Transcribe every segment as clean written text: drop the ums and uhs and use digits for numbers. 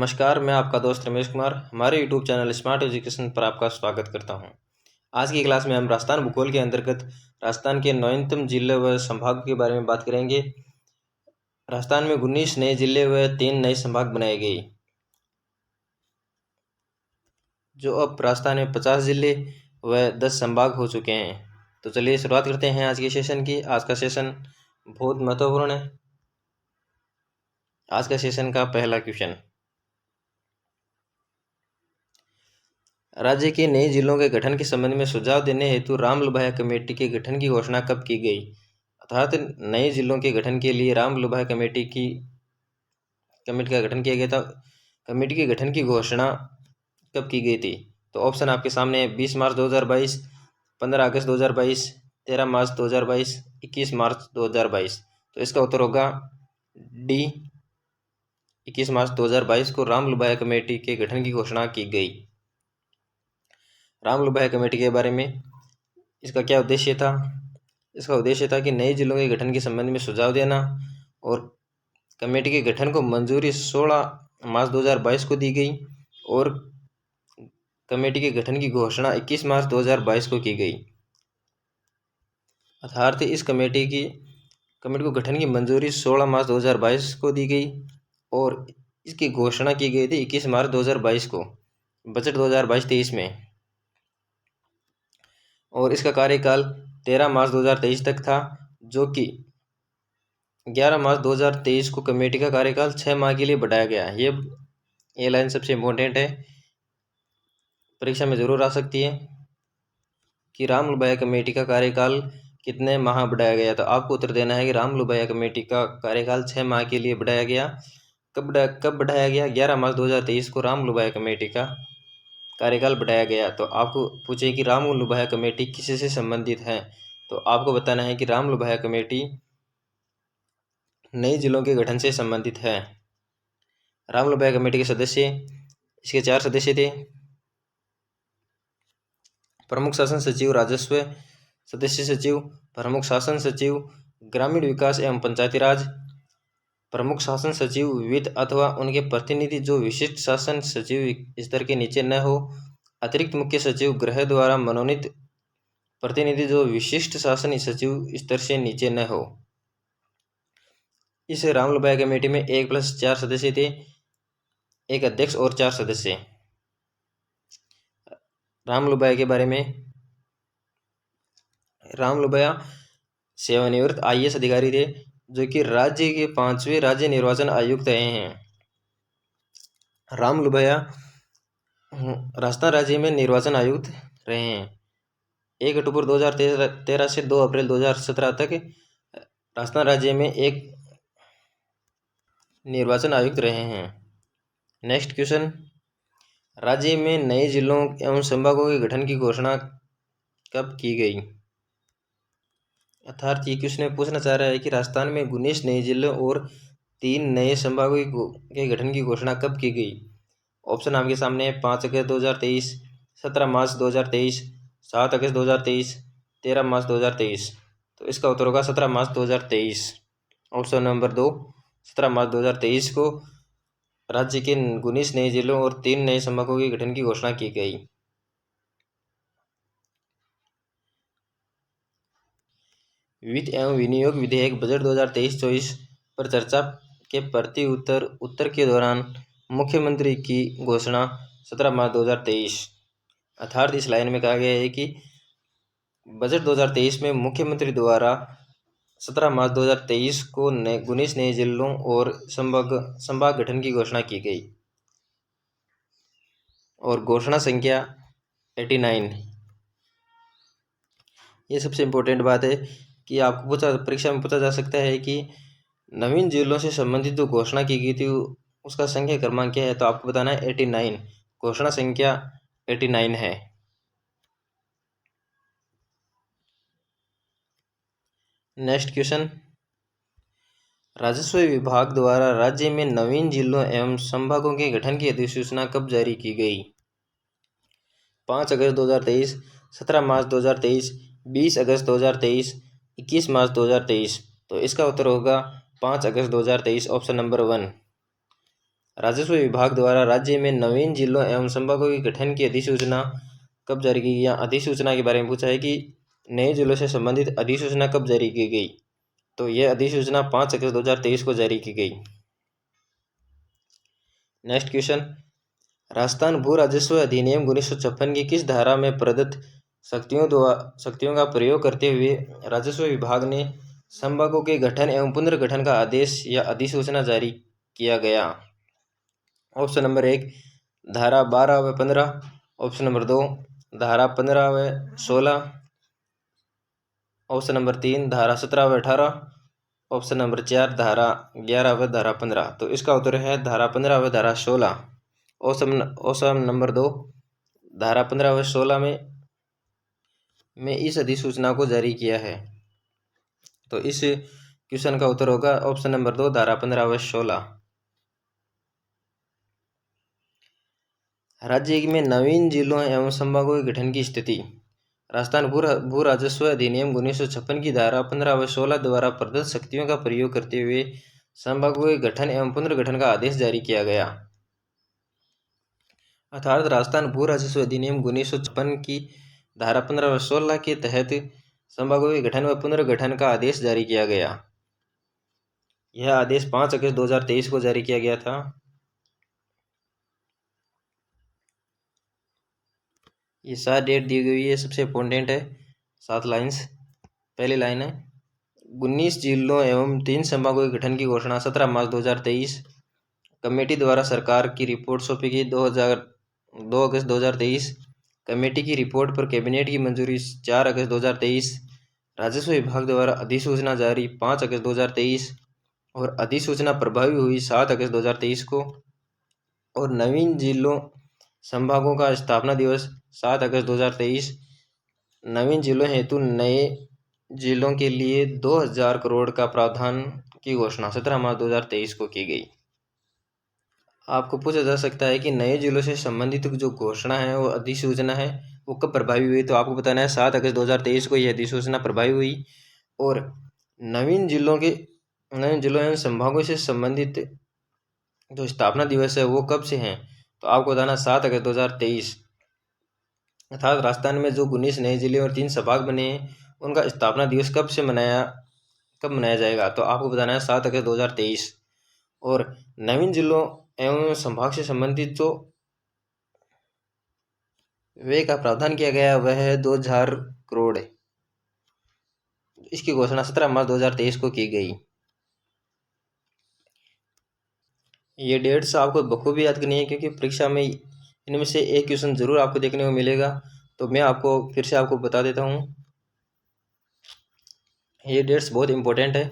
नमस्कार, मैं आपका दोस्त रमेश कुमार हमारे यूट्यूब चैनल स्मार्ट एजुकेशन पर आपका स्वागत करता हूं। आज की क्लास में हम राजस्थान भूगोल के अंतर्गत राजस्थान के नवीनतम जिले व संभाग के बारे में बात करेंगे। राजस्थान में 19 नए जिले व 3 नए संभाग बनाए गए, जो अब राजस्थान में 50 जिले व 10 संभाग हो चुके हैं। तो चलिए शुरुआत करते हैं आज के सेशन की। आज का सेशन बहुत महत्वपूर्ण है। आज का सेशन का पहला क्वेश्चन, राज्य के नए जिलों के गठन के संबंध में सुझाव देने हेतु राम लुभाया कमेटी के गठन की घोषणा कब की गई? अर्थात नए जिलों के गठन के लिए राम लुभाया कमेटी का गठन किया गया था। कमेटी के गठन की घोषणा कब की गई थी? तो ऑप्शन आपके सामने है 20 मार्च 2022, 15 अगस्त 2022, 13 मार्च 2022, 21 मार्च 2022। तो इसका उत्तर होगा डी, 21 मार्च 2022 को राम लुभाया कमेटी के गठन की घोषणा की गई। राम लुभाया कमेटी के बारे में इसका क्या उद्देश्य था? इसका उद्देश्य था कि नए जिलों के गठन के संबंध में सुझाव देना, और कमेटी के गठन को मंजूरी 16 मार्च 2022 को दी गई और कमेटी के गठन की घोषणा 21 मार्च 2022 को की गई। अर्थात इस कमेटी को गठन की मंजूरी 16 मार्च 2022 को दी गई और इसकी घोषणा की गई थी 21 मार्च 2022 को, बजट 2022-23 में। और इसका कार्यकाल 13 मार्च 2023 तक था, जो कि 11 मार्च 2023 को कमेटी का कार्यकाल 6 माह के लिए बढ़ाया गया। ये लाइन सबसे इम्पोर्टेंट है, परीक्षा में जरूर आ सकती है कि राम लुभाया कमेटी का कार्यकाल कितने माह बढ़ाया गया। तो आपको उत्तर देना है कि राम लुभाया कमेटी का कार्यकाल 6 माह के लिए बढ़ाया गया। कब बढ़ाया गया? 11 मार्च 2023 को राम लुभाया कमेटी का कार्यकाल बढ़ाया गया। तो आपको पूछे कि राम लुभाया कमेटी किससे संबंधित है, तो आपको बताना है कि राम लुभाया कमेटी नए जिलों के गठन से संबंधित है। राम लुभाया कमेटी के सदस्य, इसके 4 सदस्य थे। प्रमुख शासन सचिव राजस्व सदस्य सचिव, प्रमुख शासन सचिव ग्रामीण विकास एवं पंचायती राज, प्रमुख शासन सचिव वित्त अथवा उनके प्रतिनिधि जो विशिष्ट शासन सचिव स्तर के नीचे न हो, अतिरिक्त मुख्य सचिव गृह द्वारा मनोनीत प्रतिनिधि जो विशिष्ट शासन सचिव स्तर से नीचे न हो। इस राम लुभाया कमेटी में 1+4 सदस्य थे, एक अध्यक्ष और 4 सदस्य। राम लुभाया के बारे में, राम लुभाया सेवानिवृत्त IAS अधिकारी थे, जो कि राज्य के 5वें राज्य निर्वाचन आयुक्त रहे हैं। राम लुभाया राजस्थान राज्य में निर्वाचन आयुक्त रहे हैं। 1 अक्टूबर 2013 से 2 अप्रैल 2017 तक राजस्थान राज्य में एक निर्वाचन आयुक्त रहे हैं। नेक्स्ट क्वेश्चन, राज्य में नए जिलों एवं संभागों के गठन की घोषणा कब की गई? अर्थात ये क्वेश्चन पूछना चाह रहा है कि राजस्थान में 19 नए जिलों और 3 नए संभागों के गठन की घोषणा कब की गई? ऑप्शन आपके सामने है 5 अगस्त 2023, 17 मार्च 2023, 7 अगस्त 2023, 13 मार्च 2023। तो इसका उत्तर होगा 17 मार्च 2023। ऑप्शन नंबर 2, 17 मार्च 2023 को राज्य के 19 नए जिलों और 3 नए संभागों के गठन की घोषणा की गई। वित्त एवं विनियोग विधेयक बजट 2023-24 पर चर्चा के प्रति उत्तर के दौरान मुख्यमंत्री की घोषणा 17 मार्च 2023। अर्थात इस लाइन में कहा गया है कि बजट 2023 में मुख्यमंत्री द्वारा 17 मार्च 2023 को 19 नए जिलों और संभाग गठन की घोषणा की गई, और घोषणा संख्या 89। ये सबसे इम्पोर्टेंट बात है कि आपको परीक्षा में पूछा जा सकता है कि नवीन जिलों से संबंधित जो घोषणा की गई थी उसका संख्या क्रमांक क्या है, तो आपको बताना है 89। घोषणा संख्या 89 है। नेक्स्ट क्वेश्चन, राजस्व विभाग द्वारा राज्य में नवीन जिलों एवं संभागों के गठन की अधिसूचना कब जारी की गई? 5 अगस्त 2023, 17 मार्च 2023, 20 अगस्त 2023, 21 मार्च 2023। तो इसका उत्तर होगा 5 अगस्त 2023, ऑप्शन नंबर 1। राजस्व विभाग द्वारा राज्य में नवीन जिलों एवं संभागों के गठन की अधिसूचना कब जारी की गई? या अधिसूचना के बारे में पूछा है कि नए जिलों से संबंधित अधिसूचना कब जारी की गई? तो यह अधिसूचना 5 अगस्त 2023 को जारी की गई। नेक्स्ट क्वेश्चन, राजस्थान भू राजस्व अधिनियम 1956 की किस धारा में प्रदत्त शक्तियों का प्रयोग करते हुए राजस्व विभाग ने संभागों के गठन एवं पुनर्गठन का आदेश या अधिसूचना जारी किया गया? ऑप्शन नंबर 1 धारा 12 व 15, ऑप्शन नंबर 2 धारा 15 व 16, ऑप्शन नंबर 3 धारा 17 व 18, ऑप्शन नंबर 4 धारा 11 व धारा 15। तो इसका उत्तर है धारा 15 व धारा 16। ऑप्शन नंबर 2 धारा 15 व 16 में इस अधिसूचना को जारी किया है। तो इस क्वेश्चन का उत्तर होगा ऑप्शन नंबर 2 धारा 15 व 16। राज्य में नवीन जिलों एवं संभागों के गठन की स्थिति। राजस्थान भू राजस्व अधिनियम 1956 की धारा 15 व 16 द्वारा प्रदत्त शक्तियों का प्रयोग करते हुए संभागों के गठन एवं पुनर्गठन का आदेश जारी किया गया। अर्थात राजस्थान भू राजस्व अधिनियम 1956 की धारा 15 व 16 के तहत संभागों के गठन व पुनर्गठन का आदेश जारी किया गया। यह आदेश 5 अगस्त 2023 को जारी किया गया था। ये 7 डेट दी गई है, सबसे इम्पोर्टेंट है 7 लाइन्स। पहली लाइन है 19 जिलों एवं 3 संभागों के गठन की घोषणा 17 मार्च 2023 कमेटी द्वारा सरकार की रिपोर्ट सौंपी गई 2 अगस्त 2023। कमेटी की रिपोर्ट पर कैबिनेट की मंजूरी 4 अगस्त 2023। राजस्व विभाग द्वारा अधिसूचना जारी 5 अगस्त 2023 और अधिसूचना प्रभावी हुई 7 अगस्त 2023 को। और नवीन जिलों संभागों का स्थापना दिवस 7 अगस्त 2023। नवीन जिलों हेतु नए जिलों के लिए 2000 करोड़ का प्रावधान की घोषणा 17 मार्च 2023 को की गई। आपको पूछा जा सकता है कि नए जिलों से संबंधित जो घोषणा है वो अधिसूचना है वो कब प्रभावी हुई? तो आपको बताना है 7 अगस्त 2023 को यह अधिसूचना प्रभावी हुई। और नवीन जिलों एवं संभागों से संबंधित जो स्थापना दिवस है वो कब से हैं? तो आपको बताना 7 अगस्त 2023। अर्थात राजस्थान में जो 19 नए जिले और 3 संभाग बने हैं उनका स्थापना दिवस कब मनाया जाएगा? तो आपको बताना है 7 अगस्त 2023। और नवीन जिलों एवं संभाग से संबंधित जो व्यय का प्रावधान किया गया वह है 2000 करोड़। इसकी घोषणा 17 मार्च 2023 को की गई। ये डेट्स आपको बखूबी याद करनी है क्योंकि परीक्षा में इनमें से एक क्वेश्चन जरूर आपको देखने को मिलेगा। तो मैं आपको फिर से आपको बता देता हूँ, ये डेट्स बहुत इंपॉर्टेंट है,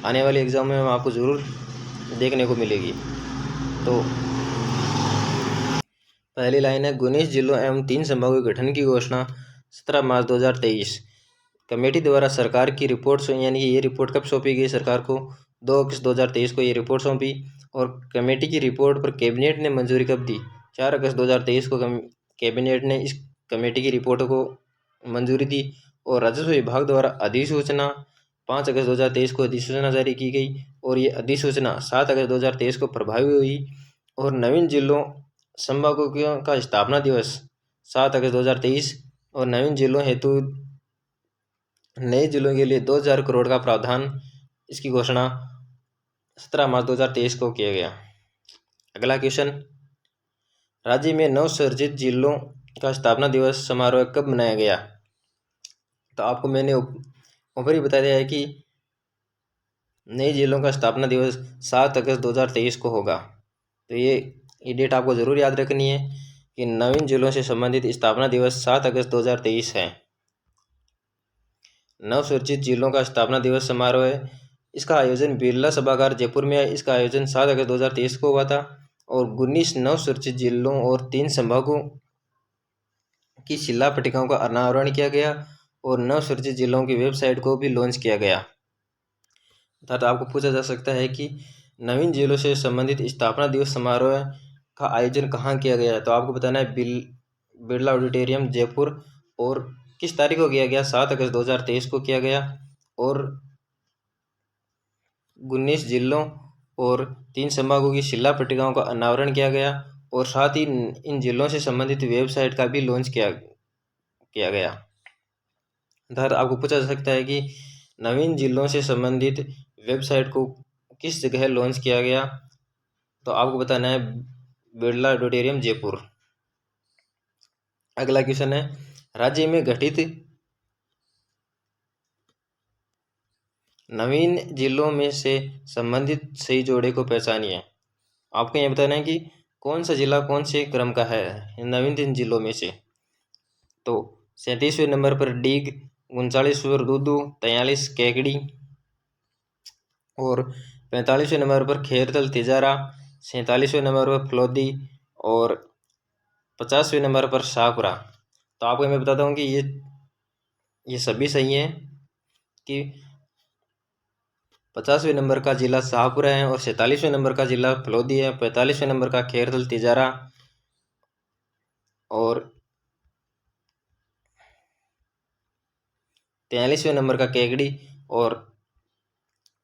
आने वाले एग्जाम में आपको ज़रूर देखने को मिलेगी। तो पहली लाइन है 19 जिलों एवं 3 संभागों के गठन की घोषणा 17 मार्च 2023। कमेटी द्वारा सरकार की रिपोर्ट यानी कि ये रिपोर्ट कब सौंपी गई सरकार को? 2 अगस्त 2023 को ये रिपोर्ट सौंपी। और कमेटी की रिपोर्ट पर कैबिनेट ने मंजूरी कब दी? 4 अगस्त 2023 को कैबिनेट ने इस कमेटी की रिपोर्ट को मंजूरी दी। और राजस्व विभाग द्वारा अधिसूचना 5 अगस्त 2023 को अधिसूचना जारी की गई और ये अधिसूचना 7 अगस्त 2023 को प्रभावी हुई। और नवीन जिलों संभागों का स्थापना दिवस 7 अगस्त 2023 और नवीन जिलों हेतु नए जिलों के लिए 2000 करोड़ का प्रावधान, इसकी घोषणा 17 मार्च 2023 को किया गया। अगला क्वेश्चन, राज्य में नवसृजित जिलों का स्थापना दिवस समारोह कब मनाया गया? तो आपको मैंने ऊपर ही बता दिया है कि नए जिलों का स्थापना दिवस 7 अगस्त 2023 को होगा। तो ये डेट आपको ज़रूर याद रखनी है कि नवीन जिलों से संबंधित स्थापना दिवस 7 अगस्त 2023 है। नवसृजित जिलों का स्थापना दिवस समारोह है, इसका आयोजन बिरला सभागार जयपुर में है। इसका आयोजन 7 अगस्त 2023 को हुआ था। और 19 नवसृजित जिलों और 3 संभागों की शिला पट्टिकाओं का अनावरण किया गया और नवसृजित जिलों की वेबसाइट को भी लॉन्च किया गया। अर्थात आपको पूछा जा सकता है कि नवीन जिलों से संबंधित स्थापना दिवस समारोह का आयोजन कहाँ किया गया? तो आपको बताना है बिरला ऑडिटोरियम जयपुर। और किस तारीख को किया गया? 7 अगस्त 2023 को किया गया। और 19 जिलों और 3 संभागों की शिला पट्टिकाओं का अनावरण किया गया और साथ ही इन जिलों से संबंधित वेबसाइट का भी लॉन्च किया गया। अर्थात आपको पूछा जा सकता है कि नवीन जिलों से संबंधित वेबसाइट को किस जगह लॉन्च किया गया, तो आपको बताना है बिरला ऑडिटोरियम जयपुर। अगला क्वेश्चन है, राज्य में गठित नवीन जिलों में से संबंधित सही जोड़े को पहचानिए। आपको यह बताना है कि कौन सा जिला कौन से क्रम का है नवीन जिलों में से। तो 37वें नंबर पर डीग, 39वें पर दूदू, 43 केकड़ी और 45वें नंबर पर खेरतल तिजारा, 47वें नंबर पर फलोदी और 50वें नंबर पर शाहपुरा। तो आपको मैं बताता हूँ कि ये सभी सही है कि 50वें नंबर का जिला शाहपुरा है और 47वें नंबर का जिला फलोदी है, 45वें नंबर का खेरतल तिजारा और 43वें नंबर का केकड़ी और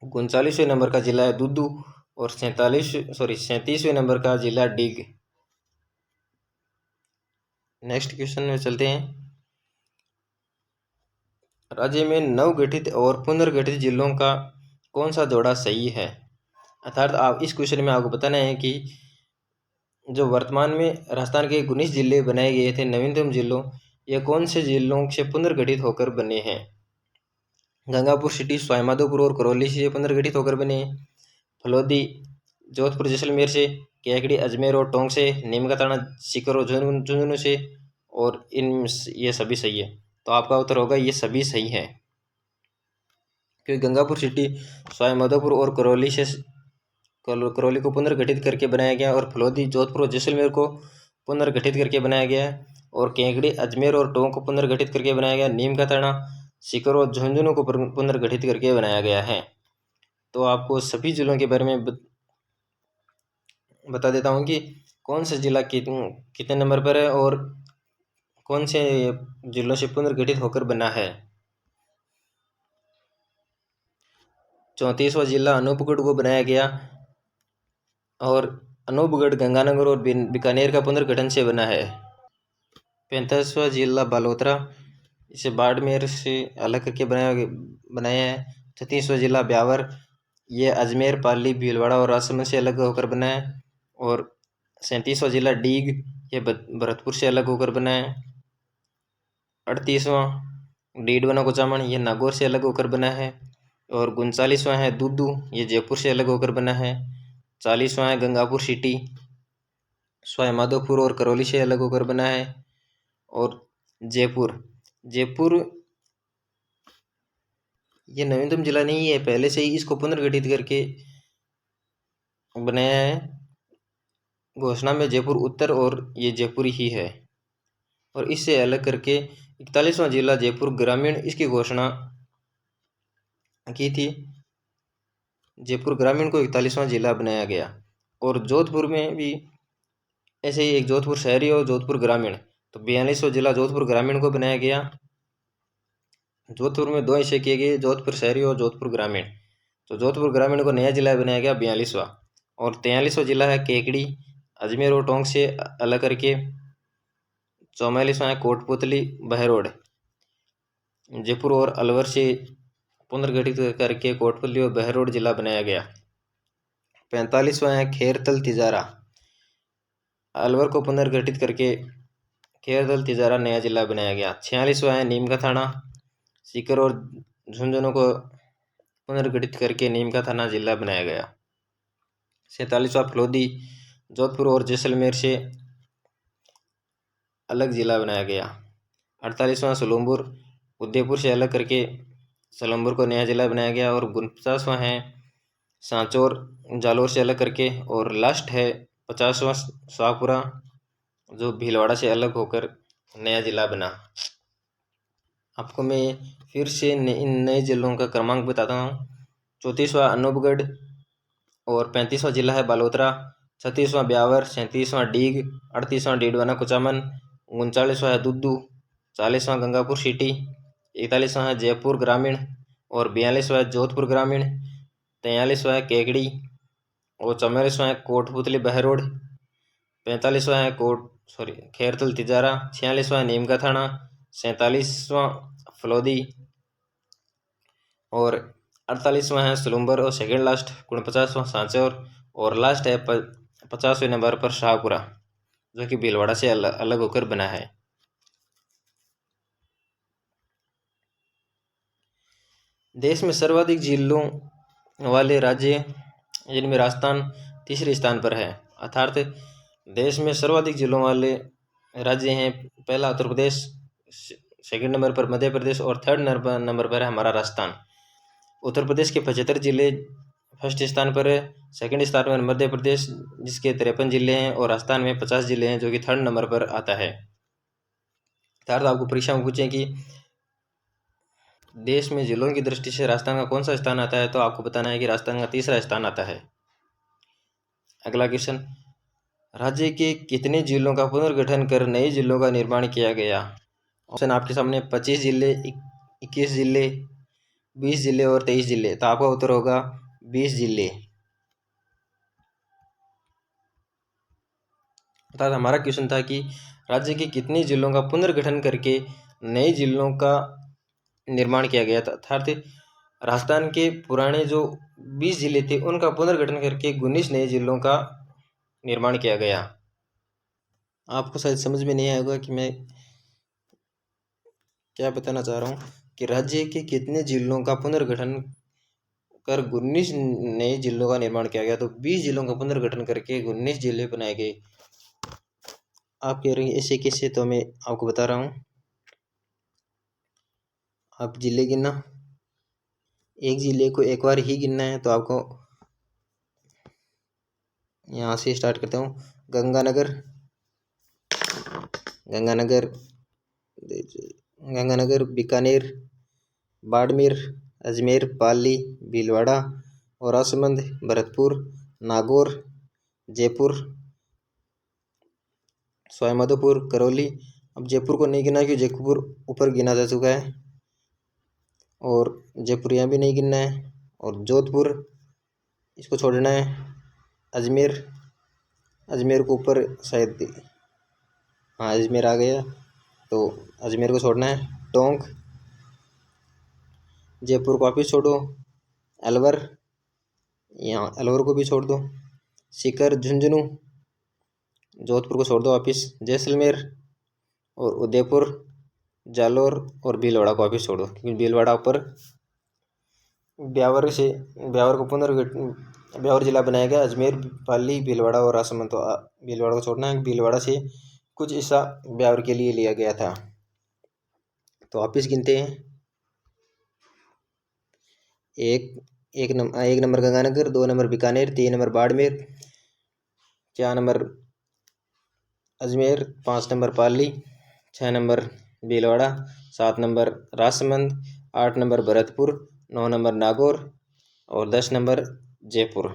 39वें नंबर का जिला है दूदू और 37वें नंबर का जिला डीग। नेक्स्ट क्वेश्चन में चलते हैं। राज्य में नवगठित और पुनर्गठित जिलों का कौन सा जोड़ा सही है। अर्थात आप इस क्वेश्चन में आपको बताना है कि जो वर्तमान में राजस्थान के 19 जिले बनाए गए थे नवीनतम जिलों, ये कौन से जिलों से पुनर्गठित होकर बने हैं। गंगापुर सिटी, सवाईमाधोपुर और करौली से पुनर्गठित होकर बने, फलोदी जोधपुर जैसलमेर से, केकड़ी अजमेर और टोंक से, नीम का ताना सीकर और झुंझुनू से और ये सभी सही है। तो आपका उत्तर होगा ये सभी सही है, क्योंकि गंगापुर सिटी, सवाईमाधोपुर और करौली को पुनर्गठित करके बनाया गया और फलोदी जोधपुर और जैसलमेर को पुनर्गठित करके बनाया गया है और केकड़ी अजमेर और टोंक को पुनर्गठित करके बनाया गया। नीम का ताना सीकर और झुंझुनू को पुनर्गठित करके बनाया गया है। तो आपको सभी जिलों के बारे में बता देता हूँ कि कौन सा जिला कितने नंबर पर है और कौन से जिलों से पुनर्गठित होकर बना है। 34वां जिला अनूपगढ़ को बनाया गया और अनूपगढ़ गंगानगर और बीकानेर का पुनर्गठन से बना है। 45वां जिला बालोतरा, इसे बाड़मेर से अलग करके बनाया है। 36वां जिला ब्यावर, ये अजमेर, पाली, भीलवाड़ा और राजसमंद से अलग होकर बना है और 37वां जिला डीग, ये भरतपुर से अलग होकर बना है। 38वां डीडवाना कुचामन, ये नागौर से अलग होकर बना है और 39वां है दूदू, ये जयपुर से अलग होकर बना है। 40वां है गंगापुर सिटी, सवाईमाधोपुर और करौली से अलग होकर बना है और जयपुर ये नवीनतम जिला नहीं है, पहले से ही इसको पुनर्गठित करके बनाया है। घोषणा में जयपुर उत्तर और ये जयपुर ही है और इससे अलग करके 41वां जिला जयपुर ग्रामीण, इसकी घोषणा की थी। जयपुर ग्रामीण को 41वां जिला बनाया गया और जोधपुर में भी ऐसे ही एक जोधपुर शहरी और जोधपुर ग्रामीण, तो 42वां जिला जोधपुर ग्रामीण को बनाया गया। जोधपुर में 2 हिस्से किए गए, जोधपुर शहरी और जोधपुर ग्रामीण। तो जोधपुर ग्रामीण को नया जिला बनाया गया 42वां और 43वां जिला है केकड़ी, अजमेर और टोंक से अलग करके। 44वां है कोटपुतली, बहरोड, जयपुर और अलवर से पुनर्गठित करके कोटपुतली और बहरोड जिला बनाया गया। 45वां है खेरतल तिजारा, अलवर को पुनर्गठित करके खेरतल तिजारा नया जिला बनाया गया। 46वां है नीम का थाना, सीकर और झुंझुनू को पुनर्गठित करके नीम का थाना जिला बनाया गया। 47वां फलोदी, जोधपुर और जैसलमेर से अलग जिला बनाया गया। 48वां सलूमपुर, उदयपुर से अलग करके सलूमपुर को नया जिला बनाया गया और 49वां है सांचौर, जालोर से अलग करके और लास्ट है 50वां शाहपुरा, जो भीलवाड़ा से अलग होकर नया जिला बना। आपको मैं फिर से इन नए जिलों का क्रमांक बताता हूँ। 34वां अनूपगढ़ और 35वां जिला है बालोतरा, 36वां ब्यावर, 37वां डीग, 38वां डीडवाना कुचामन, 39वां है दूदू, 40वां गंगापुर सिटी, 41वां है जयपुर ग्रामीण और 42वां है जोधपुर ग्रामीण 43वां है केकड़ी और 44वां है कोटपुतली बहरोड, 45वां है खैरतल तिजारा, 46वां है नीम का थाना, 47वां फलोदी और 48वां है सलूम्बर और सेकंड लास्ट 49वां सांचौर और लास्ट है 50वें नंबर पर शाहपुरा, जो कि भीलवाड़ा से अलग होकर बना है। देश में सर्वाधिक जिलों वाले राज्य जिनमें राजस्थान तीसरे स्थान पर है, अर्थात देश में सर्वाधिक जिलों वाले राज्य हैं। पहला उत्तर प्रदेश, सेकंड नंबर पर मध्य प्रदेश और थर्ड नंबर पर है हमारा राजस्थान। उत्तर प्रदेश के 75 जिले फर्स्ट स्थान पर है, सेकंड स्थान पर मध्य प्रदेश जिसके 53 जिले हैं और राजस्थान में 50 जिले हैं जो कि थर्ड नंबर पर आता है। अर्थात आपको परीक्षा में पूछें कि देश में जिलों की दृष्टि से राजस्थान का कौन सा स्थान आता है, तो आपको बताना है कि राजस्थान का तीसरा स्थान आता है। अगला क्वेश्चन, राज्य के कितने जिलों का पुनर्गठन कर नए जिलों का निर्माण किया गया? ऑप्शन आपके सामने 25 जिले, 21 जिले, 20 जिले और 23 जिले। तो आपका उत्तर होगा 20 जिले। अर्थात हमारा क्वेश्चन था कि राज्य के कितने जिलों का पुनर्गठन करके नए जिलों का निर्माण किया गया था। अर्थात राजस्थान के पुराने जो 20 जिले थे उनका पुनर्गठन करके 19 नए जिलों का निर्माण किया गया। आपको शायद समझ में नहीं आएगा कि मैं क्या बताना चाह रहा हूँ कि राज्य के कितने जिलों का पुनर्गठन कर 19 नए जिलों का निर्माण किया गया। तो 20 जिलों का पुनर्गठन करके 19 जिले बनाए गए। आप कह रहे हैं ऐसे कैसे, तो मैं आपको बता रहा हूँ। आप जिले गिनना, एक जिले को एक बार ही गिनना है। तो आपको यहाँ से स्टार्ट करता हूँ। गंगानगर, बीकानेर, बाड़मेर, अजमेर, पाली, भीलवाड़ा और राजसमंद, भरतपुर, नागौर, जयपुर, सवाईमाधोपुर, करौली। अब जयपुर को नहीं गिना क्योंकि जयपुर ऊपर गिना जा चुका है और जयपुर यहाँ भी नहीं गिनना है। और जोधपुर इसको छोड़ना है। अजमेर को ऊपर शायद, हाँ अजमेर आ गया तो अजमेर को छोड़ना है। टोंक, जयपुर को वापिस छोड़ो। अलवर, यहाँ अलवर को भी छोड़ दो। सीकर, झुंझुनू, जोधपुर को छोड़ दो वापिस। जैसलमेर और उदयपुर, जालोर और भीलवाड़ा को वापिस छोड़ दो क्योंकि भीलवाड़ा ऊपर ब्यावर जिला बनाया गया। अजमेर, पाली, भीलवाड़ा और राजसमंद, तो भीलवाड़ा को छोड़ना है। भीलवाड़ा से कुछ हिस्सा ब्यावर के लिए लिया गया था। तो वापिस गिनते हैं। एक number Ganganagar, 2 number Bikaner, 3 number Barmer, 4 number Ajmer, 5 number Pali, 6 number Bhilwara, 7 number Rajsamand, 8 number Bharatpur, 9 number Nagaur और 10 number Jaipur,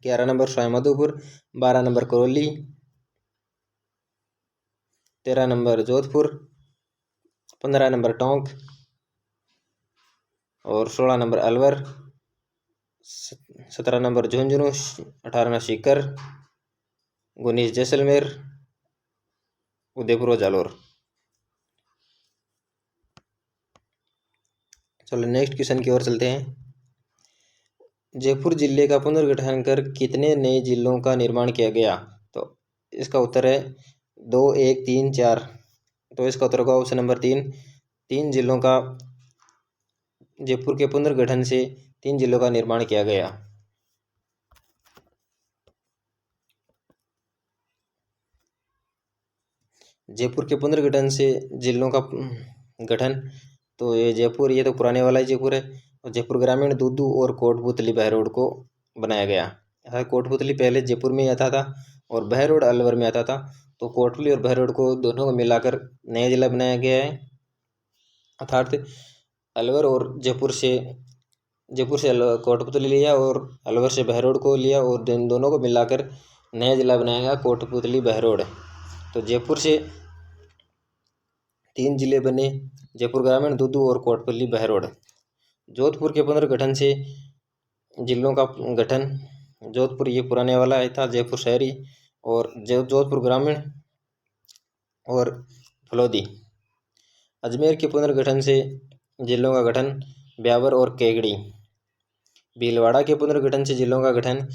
11 number Sawai Madhopur, 12 number Karauli, 13 number Jodhpur, 15 number Tonk और 16 नंबर अलवर, 17 नंबर झुंझुनू, 18 सीकर, 19 जैसलमेर, उदयपुर और जालोर। चलो नेक्स्ट क्वेश्चन की ओर चलते हैं। जयपुर जिले का पुनर्गठन कर कितने नए जिलों का निर्माण किया गया? तो इसका उत्तर है 2, 1, 3, 4। तो इसका उत्तर होगा ऑप्शन नंबर 3। 3 जिलों का, जयपुर के पुनर्गठन से 3 जिलों का निर्माण किया गया। जयपुर के पुनर्गठन से जिलों का गठन, तो ये जयपुर, ये तो पुराने वाला ही जयपुर है। और जयपुर ग्रामीण, दूदू और कोटपुतली बहरोड को बनाया गया। कोटपुतली पहले जयपुर में आता था और बहरोड अलवर में आता था। तो कोटपुतली और बहरोड को दोनों को मिलाकर नया जिला बनाया गया है। अर्थात अलवर और जयपुर से कोटपुतली लिया और अलवर से बहरोड को लिया और दोनों को मिलाकर नया जिला बनाया गया कोटपुतली बहरोड। तो जयपुर से 3 जिले बने, जयपुर ग्रामीण, दूदू और कोटपुतली बहरोड। जोधपुर के पुनर्गठन से जिलों का गठन। जोधपुर ये पुराने वाला है था, जयपुर शहरी और जोधपुर ग्रामीण और फलोदी। अजमेर के पुनर्गठन से जिलों का गठन ब्यावर और केगड़ी। भीलवाड़ा के पुनर्गठन से जिलों का गठन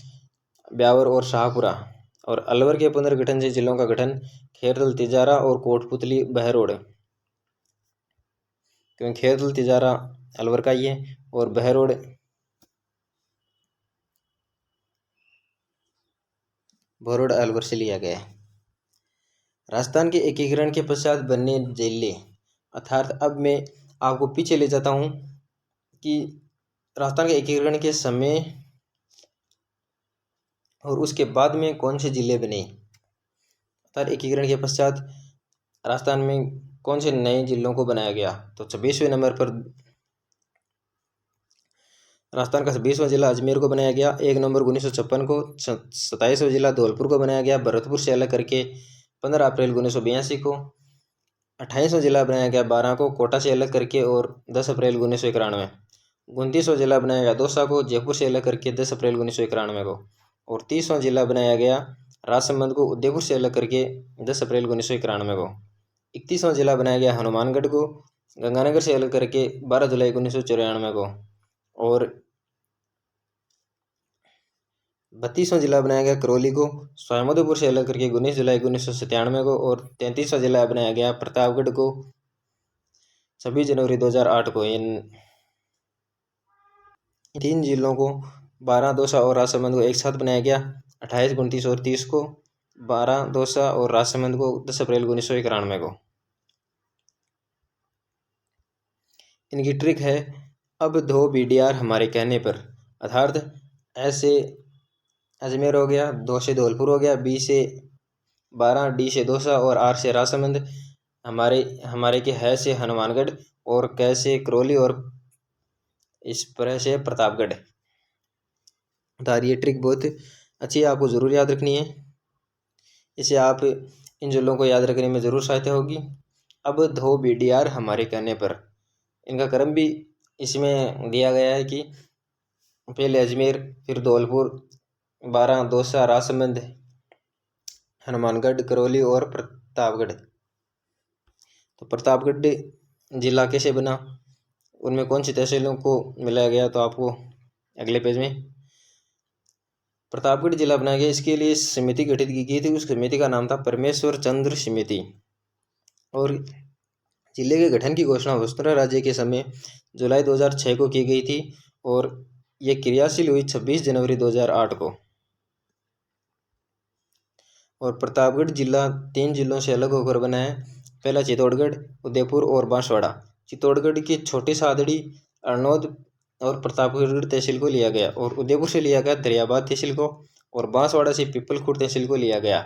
ब्यावर और शाहपुरा। और अलवर के पुनर्गठन से जिलों का गठन खेरदल, तिजारा और कोटपुतली बहरोड। क्योंकि खेरदल तिजारा अलवर का ही है और बहरोड अलवर से लिया गया है। राजस्थान के एकीकरण के पश्चात बने जिले, अर्थात अब मैं आपको पीछे ले जाता हूँ कि राजस्थान के एकीकरण के समय और उसके बाद में कौन से जिले बने। अर्थात एकीकरण के पश्चात राजस्थान में कौन से नए जिलों को बनाया गया। तो 26वें नंबर पर राजस्थान का 26वां जिला अजमेर को बनाया गया। 1 नवंबर 1956 को 27वां जिला धौलपुर को बनाया गया, भरतपुर से अलग करके 15 अप्रैल 1982 को। 28वां जिला बनाया गया 12 को कोटा से अलग करके और 10 अप्रैल 1991। 29वां जिला बनाया गया दौसा को जयपुर से अलग करके 10 अप्रैल 1991 को। और 30वां जिला बनाया गया राजसमंद को उदयपुर से अलग करके 10 अप्रैल 1991 को। 31वां जिला बनाया गया हनुमानगढ़ को गंगानगर से अलग करके 12 जुलाई 1994 को। और 32वां जिला बनाया गया करौली को सवाईमाधोपुर से अलग करके 19 जुलाई 1997 को। और 33वां जिला बनाया गया प्रतापगढ़ को 26 जनवरी 2008 को। इन 3 जिलों को 12, दौसा और राजसमंद को एक साथ बनाया गया 28, 29 और 30 को। 12, दौसा और राजसमंद को 10 अप्रैल 1991 को। इनकी ट्रिक है अब धो BDR हमारे कहने पर, अर्थात ऐसे अजमेर हो गया, 2 से धौलपुर हो गया, B से 12, D से दौसा और R से राजसमंद, हमारे के है से हनुमानगढ़ और क से करौली और इस पर से प्रतापगढ़। अर्थात ये ट्रिक बहुत अच्छी है, आपको ज़रूर याद रखनी है। इसे आप इन जिलों को याद रखने में ज़रूर सहायता होगी। अब धो BDR हमारे कहने पर, इनका क्रम भी इसमें दिया गया है कि पहले अजमेर, फिर धौलपुर, 12, दौसा, राजसमंद, हनुमानगढ़, करौली और प्रतापगढ़। तो प्रतापगढ़ जिला कैसे बना, उनमें कौन सी तहसीलों को मिलाया गया, तो आपको अगले पेज में प्रतापगढ़ जिला बनाया गया। इसके लिए समिति गठित की गई थी, उस समिति का नाम था परमेश्वर चंद्र समिति। और जिले के गठन की घोषणा वसुंधरा राज्य के समय जुलाई 2006 को की गई थी और ये क्रियाशील हुई 26 जनवरी 2008 को। और प्रतापगढ़ जिला 3 जिलों से अलग होकर बना है। पहला चित्तौड़गढ़, उदयपुर और बांसवाड़ा। चित्तौड़गढ़ की छोटी सादड़ी, अरनोद और प्रतापगढ़ तहसील को लिया गया और उदयपुर से लिया गया दरियाबाद तहसील को और बांसवाड़ा से पीपलखुर्द तहसील को लिया गया।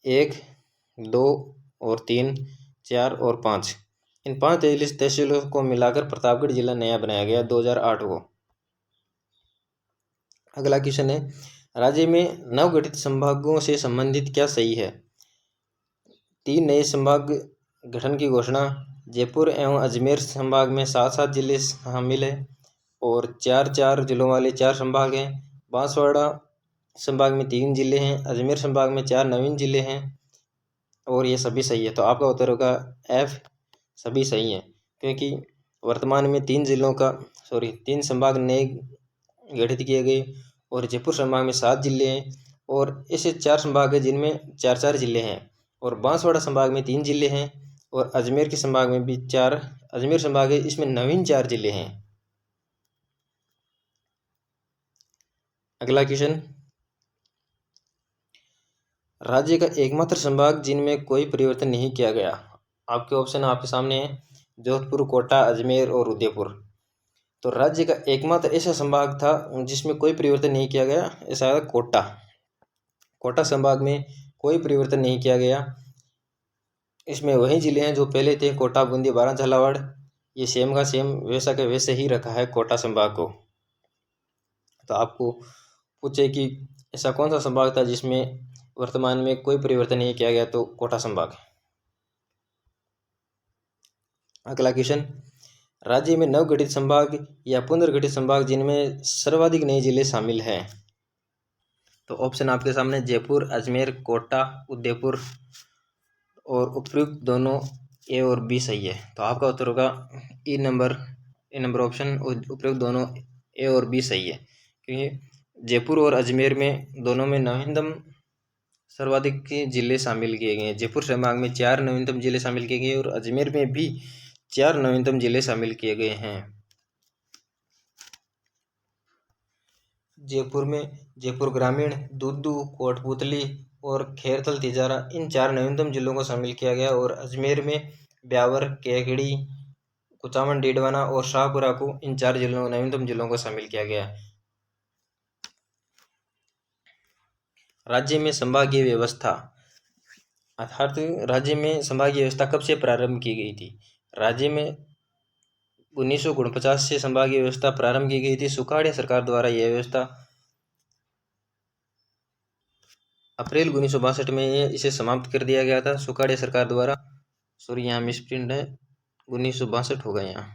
1, 2 और 3, 4 और 5, इन 5 तहसीलों को मिलाकर प्रतापगढ़ जिला नया बनाया गया 2008 को। अगला क्वेश्चन है, राज्य में नवगठित संभागों से संबंधित क्या सही है। 3 नए संभाग गठन की घोषणा। जयपुर एवं अजमेर संभाग में 7-7 जिले शामिल है और 4-4 जिलों वाले 4 संभाग हैं। बांसवाड़ा संभाग में 3 जिले हैं, अजमेर संभाग में 4 नवीन जिले हैं और ये सभी सही है। तो आपका उत्तर होगा F, सभी सही हैं, क्योंकि वर्तमान में 3 संभाग नए गठित किए गए और जयपुर संभाग में 7 जिले हैं और ऐसे 4 संभाग हैं जिनमें 4-4 जिले हैं। और बांसवाड़ा संभाग में 3 जिले हैं और अजमेर के संभाग में भी 4 अजमेर संभाग है, इसमें नवीन 4 जिले हैं। अगला क्वेश्चन, राज्य का एकमात्र संभाग जिनमें कोई परिवर्तन नहीं किया गया। आपके ऑप्शन आपके सामने है, जोधपुर, कोटा, अजमेर और उदयपुर। तो राज्य का एकमात्र ऐसा संभाग था जिसमें कोई परिवर्तन नहीं किया गया, ऐसा है कोटा संभाग में कोई परिवर्तन नहीं किया गया। इसमें वही जिले हैं जो पहले थे, कोटा, बूंदी, बारां, झालावाड़, ये सेम का सेम वैसा के वैसे ही रखा है कोटा संभाग को। तो आपको पूछे कि ऐसा कौन सा संभाग था जिसमें वर्तमान में कोई परिवर्तन नहीं किया गया, तो कोटा संभाग। अगला क्वेश्चन, राज्य में नवगठित संभाग या पुनर्गठित संभाग जिनमें सर्वाधिक नए जिले शामिल हैं। तो ऑप्शन आपके सामने जयपुर, अजमेर, कोटा, उदयपुर और उपयुक्त दोनों ए और बी सही है। तो आपका उत्तर होगा ई नंबर ऑप्शन, उपयुक्त दोनों ए और बी सही है, क्योंकि जयपुर और अजमेर में दोनों में नवीनतम सर्वाधिक के जिले शामिल किए गए हैं। जयपुर संभाग में 4 नवीनतम जिले शामिल किए गए और अजमेर में भी 4 नवीनतम जिले शामिल किए गए हैं। जयपुर में जयपुर ग्रामीण, दूदू, कोटपुतली और खैरथल तिजारा इन 4 नवीनतम जिलों को शामिल किया गया और अजमेर में ब्यावर, केकड़ी, कुचामन, डीडवाना और शाहपुरा को इन 4 जिलों नवीनतम जिलों को शामिल किया गया। राज्य में संभागीय व्यवस्था, अर्थात राज्य में संभागीय व्यवस्था कब से प्रारंभ की गई थी? राज्य में 1949 से संभागीय व्यवस्था प्रारंभ की गई थी। सुखाड़िया सरकार द्वारा यह व्यवस्था अप्रैल 1962 में इसे समाप्त कर दिया गया था। सुखाड़िया सरकार द्वारा, सॉरी यहाँ मिसप्रिंट है, 1962 होगा यहाँ।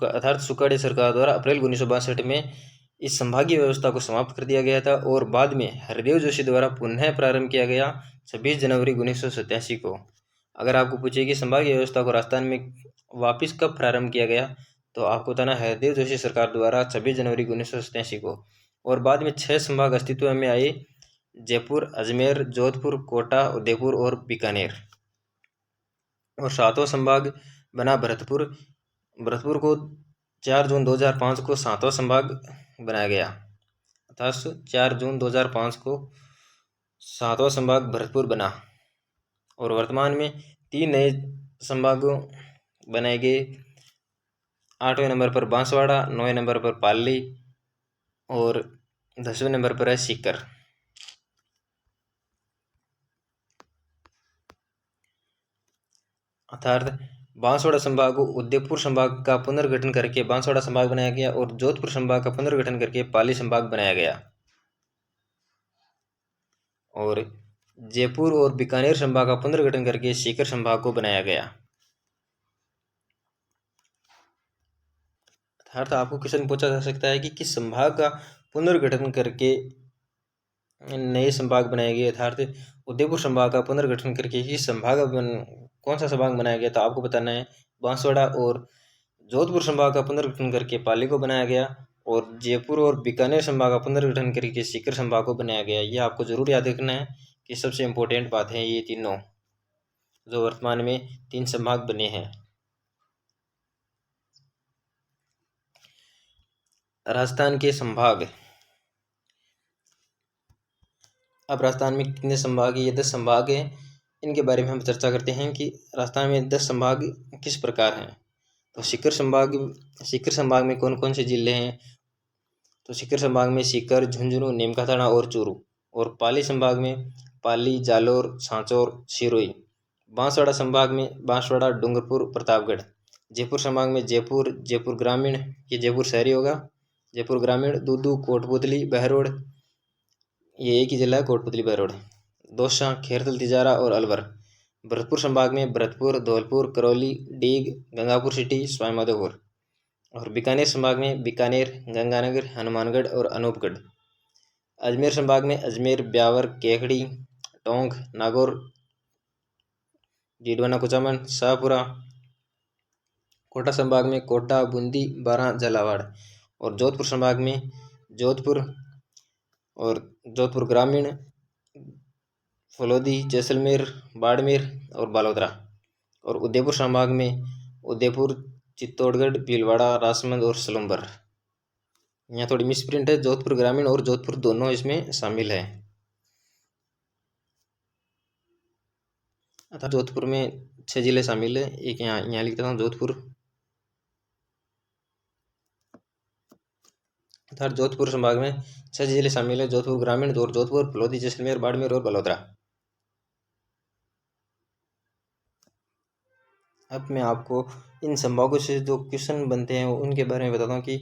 अर्थात सुखाड़िया सरकार द्वारा अप्रैल 1962 में इस संभागीय व्यवस्था को समाप्त कर दिया गया था और बाद में हरदेव जोशी द्वारा पुनः प्रारंभ किया गया 26 जनवरी 1987 को। अगर आपको पूछे कि संभागीय व्यवस्था को राजस्थान में वापस कब प्रारंभ किया गया, तो आपको बताना है हरदेव जोशी सरकार द्वारा 26 जनवरी 1987 को। और बाद में 6 संभाग अस्तित्व में आए, जयपुर, अजमेर, जोधपुर, कोटा, उदयपुर और बीकानेर। और 7वां संभाग बना भरतपुर। भरतपुर को 4 जून 2005 को 7वां संभाग बनाया गया, अर्थात 4 जून 2005 को 7वां संभाग भरतपुर बना। और वर्तमान में 3 नए संभाग बनाए गए। 8वें नंबर पर बांसवाड़ा, 9वें नंबर पर पाली और 10वें नंबर पर है सीकर। अर्थात बांसवाड़ा संभाग को उदयपुर संभाग का पुनर्गठन करके बांसवाड़ा संभाग बनाया गया और जोधपुर संभाग का पुनर्गठन करके पाली संभाग बनाया गया। और जयपुर और बीकानेर संभाग का पुनर्गठन करके सीकर संभाग को बनाया गया। अर्थात आपको क्वेश्चन पूछा जा सकता है कि किस संभाग का पुनर्गठन करके नए संभाग बनाए गए। अर्थात उदयपुर संभाग का पुनर्गठन करके किस संभाग कौन सा संभाग बनाया गया, तो आपको बताना है बांसवाड़ा। और जोधपुर संभाग का पुनर्गठन करके पाली को बनाया गया और जयपुर और बीकानेर संभाग का पुनर्गठन करके सीकर संभाग को बनाया गया। ये आपको जरूर याद रखना है कि सबसे इम्पोर्टेंट बात है ये तीनों, जो वर्तमान में 3 संभाग बने हैं। राजस्थान के संभाग, अब राजस्थान में कितने संभाग है? ये 10 संभाग हैं। इनके बारे में हम चर्चा करते हैं कि राजस्थान में 10 संभाग किस प्रकार हैं। तो सीकर संभाग में कौन कौन से जिले हैं? तो सीकर संभाग में सीकर, झुंझुनू, नीमकाथाना और चूरू। और पाली संभाग में पाली, जालोर, सांचौर, सिरोही। बांसवाड़ा संभाग में बांसवाड़ा, डूंगरपुर, प्रतापगढ़। जयपुर संभाग में जयपुर, जयपुर ग्रामीण, ये जयपुर शहरी होगा, जयपुर ग्रामीण, दूदू, कोटपुतली, बहरोड, ये एक ही जिला है कोटपुतली बहरोड, दौसा, खैरथल तिजारा और अलवर। भरतपुर संभाग में भरतपुर, धौलपुर, करौली, डीग, गंगापुर सिटी, सवाईमाधोपुर। और बीकानेर संभाग में बीकानेर, गंगानगर, हनुमानगढ़ और अनूपगढ़। अजमेर संभाग में अजमेर, ब्यावर, केकड़ी, टोंक, नागौर, डीडवाना, कुचामन, शाहपुरा। कोटा संभाग में कोटा, बूंदी, बारां, झालावाड़। और जोधपुर संभाग में जोधपुर और जोधपुर ग्रामीण, फलोदी, जैसलमेर, बाड़मेर और बालोतरा। और उदयपुर संभाग में उदयपुर, चित्तौड़गढ़, भीलवाड़ा, राजसमंद और सलूम्बर। यहाँ थोड़ी मिसप्रिंट है, जोधपुर ग्रामीण और जोधपुर दोनों इसमें शामिल है। अर्थात जोधपुर में 6 जिले शामिल है। एक यहाँ लिखता हूँ जोधपुर। अर्थात जोधपुर संभाग में 6 जिले शामिल है, जोधपुर ग्रामीण और जोधपुर, फलोदी, जैसलमेर, बाड़मेर और बलौदरा। अब मैं आपको इन संभागों से जो क्वेश्चन बनते हैं उनके बारे में बताता हूँ कि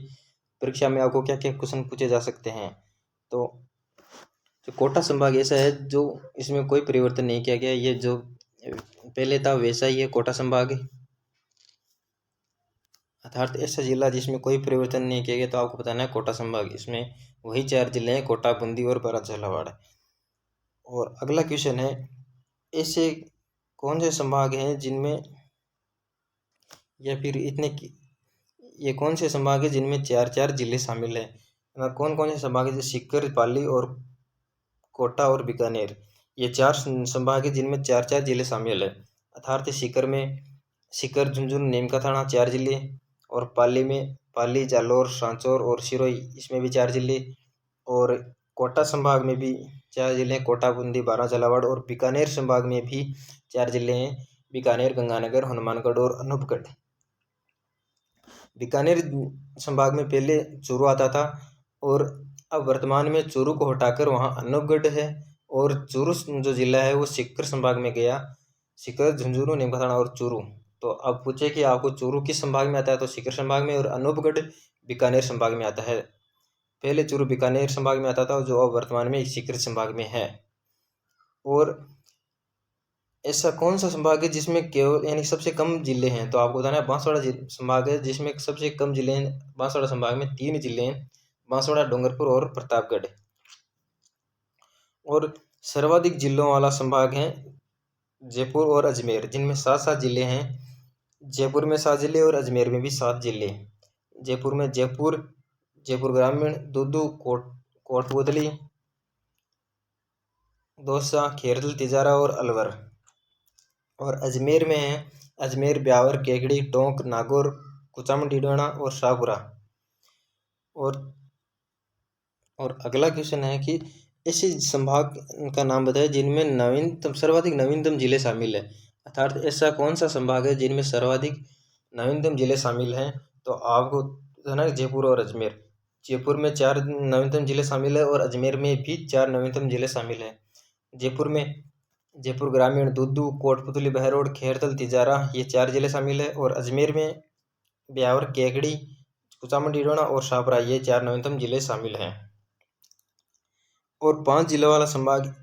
परीक्षा में आपको क्या क्या क्वेश्चन पूछे जा सकते हैं। तो जो कोटा संभाग ऐसा है जो इसमें कोई परिवर्तन नहीं किया गया, ये जो पहले था वैसा ही है कोटा संभाग। अर्थात ऐसा जिला जिसमें कोई परिवर्तन नहीं किया गया तो आपको बताना है कोटा संभाग। इसमें वही 4 जिले हैं, कोटा, बूंदी और बारां झालावाड़। और अगला क्वेश्चन है, ऐसे कौन से संभाग हैं जिनमें, या फिर ये कौन से संभाग है जिनमें 4 जिले शामिल हैं। कौन कौन से संभाग है, जैसे सीकर, पाली और कोटा और बीकानेर। ये 4 संभाग है जिनमें 4 जिले शामिल है। अर्थात सीकर, झुंझुनू, नीमका थाना 4 जिले, और पाली में पाली, जालौर, सांचौर और सिरोही, इसमें भी 4 जिले। और कोटा संभाग में भी 4 जिले हैं, कोटा, बूंदी, बारां, झालावाड़। और बीकानेर संभाग में भी 4 जिले हैं, बीकानेर, गंगानगर, हनुमानगढ़ और अनूपगढ़। बीकानेर संभाग में पहले चूरू आता था, और अब वर्तमान में चूरू को हटाकर वहाँ अनूपगढ़ है। और चूरू जो जिला है वो सीकर संभाग में गया। सीकर, झुंझुनू, नीमका थाना और चूरू। तो अब पूछे कि आपको चूरू किस संभाग में आता है, तो सीकर संभाग में, और अनूपगढ़ बीकानेर संभाग में आता है। पहले चूरू बीकानेर संभाग में आता था, जो अब वर्तमान में सीकर संभाग में है। और ऐसा कौन सा संभाग है जिसमें केवल यानी सबसे कम जिले हैं, तो आपको बताना है बांसवाड़ा संभाग है जिसमें सबसे कम जिले हैं। बांसवाड़ा संभाग में 3 जिले हैं, बांसवाड़ा, डूंगरपुर और प्रतापगढ़। और सर्वाधिक जिलों वाला संभाग है जयपुर और अजमेर, जिनमें 7 जिले हैं। जयपुर में 7 जिले और अजमेर में भी 7 जिले। जयपुर में जयपुर ग्रामीण, दूदू, कोटपूतली, दौसा, खेरल, तिजारा और अलवर। और अजमेर में है अजमेर, ब्यावर, केकड़ी, टोंक, नागौर, कुचामन, और शाहपुरा। और अगला क्वेश्चन है कि ऐसे संभाग का नाम बताएं जिनमें सर्वाधिक नवीनतम जिले शामिल है। अर्थात ऐसा कौन सा संभाग है जिनमें सर्वाधिक नवीनतम जिले शामिल हैं, तो आपको है ना जयपुर और अजमेर। जयपुर में 4 नवीनतम जिले शामिल है, और अजमेर में भी 4 नवीनतम जिले शामिल हैं। जयपुर में जयपुर ग्रामीण, दूदू, कोटपुतली, बहरोड, खेरतल, तिजारा, ये 4 जिले शामिल है। और अजमेर में ब्यावर, केकड़ी, कुचामन, और शाहपुरा, ये 4 नवीनतम जिले शामिल हैं। और 5 जिलों वाला संभाग,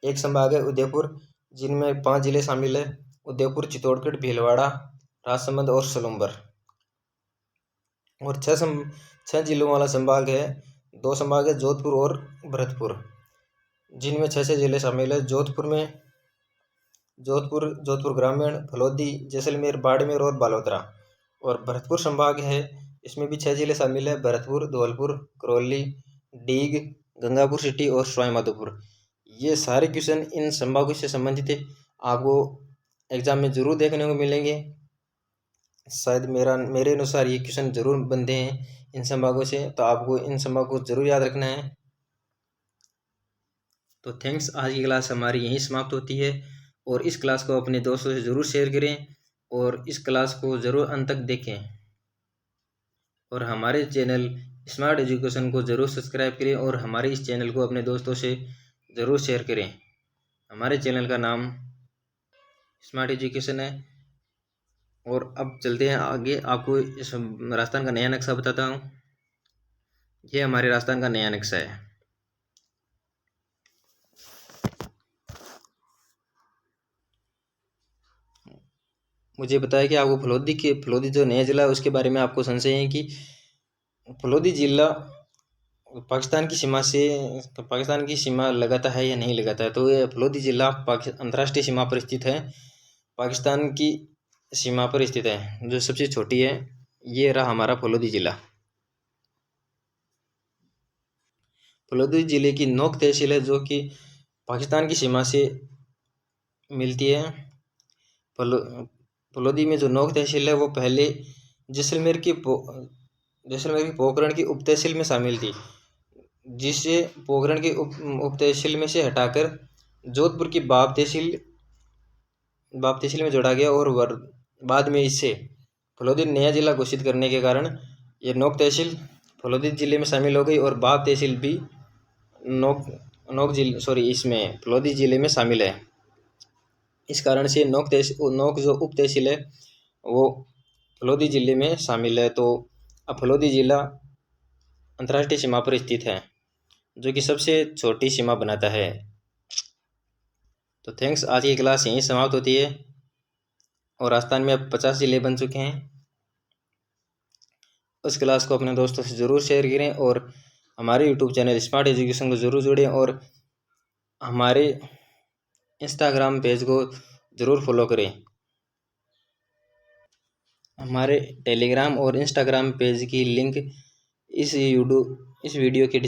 एक संभाग है उदयपुर, जिनमें 5 जिले शामिल है, उदयपुर, चित्तौड़गढ़, भीलवाड़ा, राजसमंद और सलूम्बर। और 6 जिलों वाला संभाग है, 2 संभाग है, जोधपुर और भरतपुर, जिनमें 6 जिले शामिल है। जोधपुर ग्रामीण, फलोदी, जैसलमेर, बाड़मेर और बालोतरा। और भरतपुर संभाग है, इसमें भी 6 जिले शामिल है, भरतपुर, धौलपुर, करौली, डीग, गंगापुर सिटी और सवाईमाधोपुर। ये सारे क्वेश्चन इन संभागों से संबंधित है, आपको एग्जाम में जरूर देखने को मिलेंगे। शायद मेरे अनुसार ये क्वेश्चन जरूर बनते हैं इन संभागों से, तो आपको इन संभागों को जरूर याद रखना है। तो थैंक्स, आज की क्लास हमारी यहीं समाप्त होती है। और इस क्लास को अपने दोस्तों से ज़रूर शेयर करें, और इस क्लास को ज़रूर अंत तक देखें। और हमारे चैनल स्मार्ट एजुकेशन को ज़रूर सब्सक्राइब करें, और हमारे इस चैनल को अपने दोस्तों से ज़रूर शेयर करें। हमारे चैनल का नाम स्मार्ट एजुकेशन है। और अब चलते हैं आगे, आपको इस राजस्थान का नया नक्शा बताता हूँ। ये हमारे राजस्थान का नया नक्शा है। मुझे बताया कि आपको फलोदी जो नया जिला है उसके बारे में आपको संशय है कि फलोदी जिला पाकिस्तान की सीमा लगाता है या नहीं लगाता है। तो ये फलोदी जिला अंतर्राष्ट्रीय सीमा पर स्थित है, पाकिस्तान की सीमा पर स्थित है, जो सबसे छोटी है। ये रहा हमारा फलोदी जिला। फलोदी जिले की नोक तहसील है, जो कि पाकिस्तान की सीमा से मिलती है। फलोदी में जो नोक तहसील है वो पहले जैसलमेर की पोखरण की उप तहसील में शामिल थी, जिसे पोखरण की उप तहसील में से हटाकर जोधपुर की बाप तहसील में जोड़ा गया। और बाद में इसे फलोदी नया जिला घोषित करने के कारण ये नोक तहसील फलोदी जिले में शामिल हो गई, और बाप तहसील भी इसमें फलोदी जिले में शामिल है। इस कारण से नोक जो उप तहसील है वो फलोदी जिले में शामिल है। तो अब फलोदी जिला अंतर्राष्ट्रीय सीमा पर स्थित है। जो कि सबसे छोटी सीमा बनाता है। तो थैंक्स, आज की क्लास यहीं समाप्त होती है और आस्थान में अब 50 जिले बन चुके हैं। उस क्लास को अपने दोस्तों से ज़रूर शेयर करें और हमारे यूट्यूब चैनल स्मार्ट एजुकेशन को ज़रूर जोड़ें और हमारे इंस्टाग्राम पेज को ज़रूर फॉलो करें। हमारे टेलीग्राम और इंस्टाग्राम पेज की लिंक इस वीडियो की